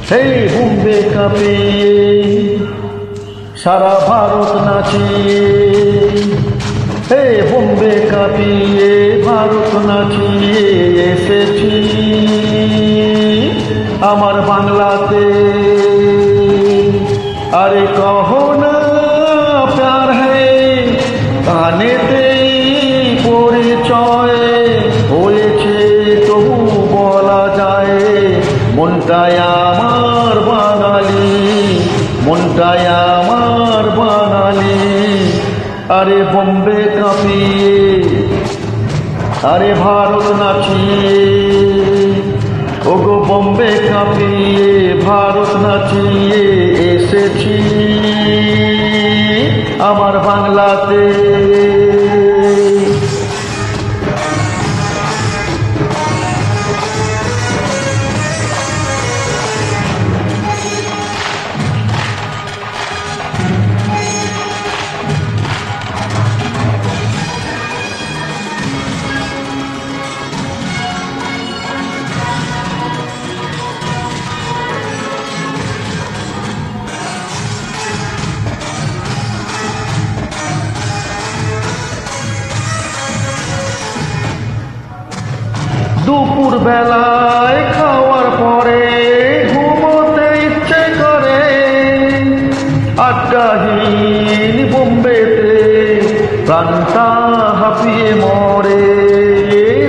সেই বোম্বে কাঁপে সারা ভারত নাচিয়ে, হে বোম্বে কাঁপিয়ে ভারত নাচিয়ে এসেছি আমার বাংলাতে। আরে কহো না প্যার হ্যায়, কানেতেই পরিচয় হয়েছে তবু বলা যায়, মনটাই আমার বাঙালি, মনটাই আমার বাঙালি। আরে বোম্বে কাঁপিয়ে, আরে ভারত নাচিয়ে, ওগো বোম্বে কাঁপিয়ে ভারত নাচিয়ে এসেছি আমার বাংলাতে। দুপুর বেলায় খাওয়ার পরে ঘুমোতে ইচ্ছে করে, আড্ডাহীন বোম্বেতে প্রাণটা হাঁপিয়ে মরে।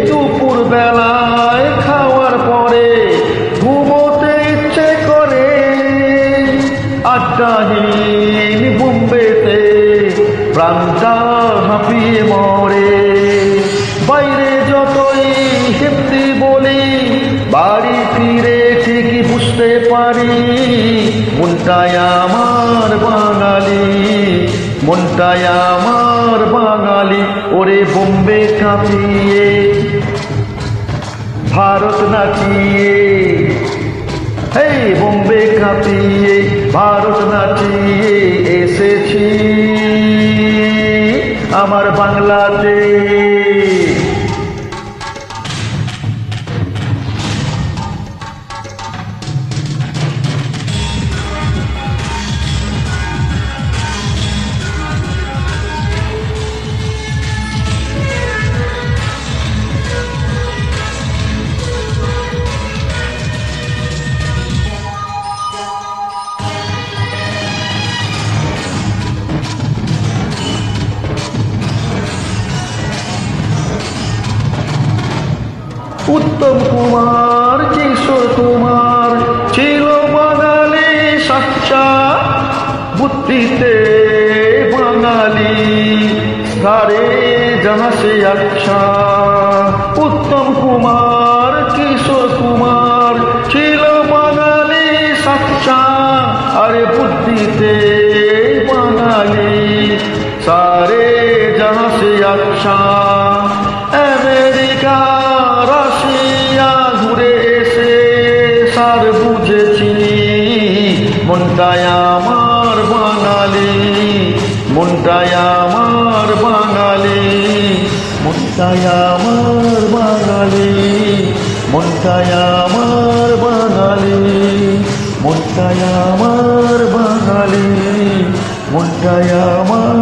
দুপুর বেলায় খাওয়ার পরে ঘুমোতে ইচ্ছে করে, আড্ডাহীন বোম্বেতে প্রাণটা হাঁপিয়ে মরে। বাইরে যতই হিন্দি বলি, বাড়ি ফিরে ঠিকই বুঝতে পারি মনটাই আমার বাঙালি, মনটাই আমার বাঙালি। ওরে বোম্বে কাঁপিয়ে ভারত নাচিয়ে, হে বোম্বে কাঁপিয়ে ভারত নাচিয়ে এসেছি আমার বাংলাতে। উত্তম কুমার, কিশোর কুমার ছিল বাঙালি সাচ্চা, বুদ্ধিতে বাঙালি সারে জাহাঁ সে আচ্ছা। উত্তম কুমার, কিশোর কুমার ছিল বাঙালি সাচ্চা, আরে বুদ্ধিতে বাঙালি সারে জাহাঁ সে আচ্ছা। আমেরিকা রাশিয়া ঘুরে এসে সার বুঝেছি মনটাই আমার বাঙালি, মনটাই আমার বাঙালি, মনটাই আমার বাঙালি, মনটাই আমার বাঙালি, মনটাই আমার বাঙালি, মনটাই আমার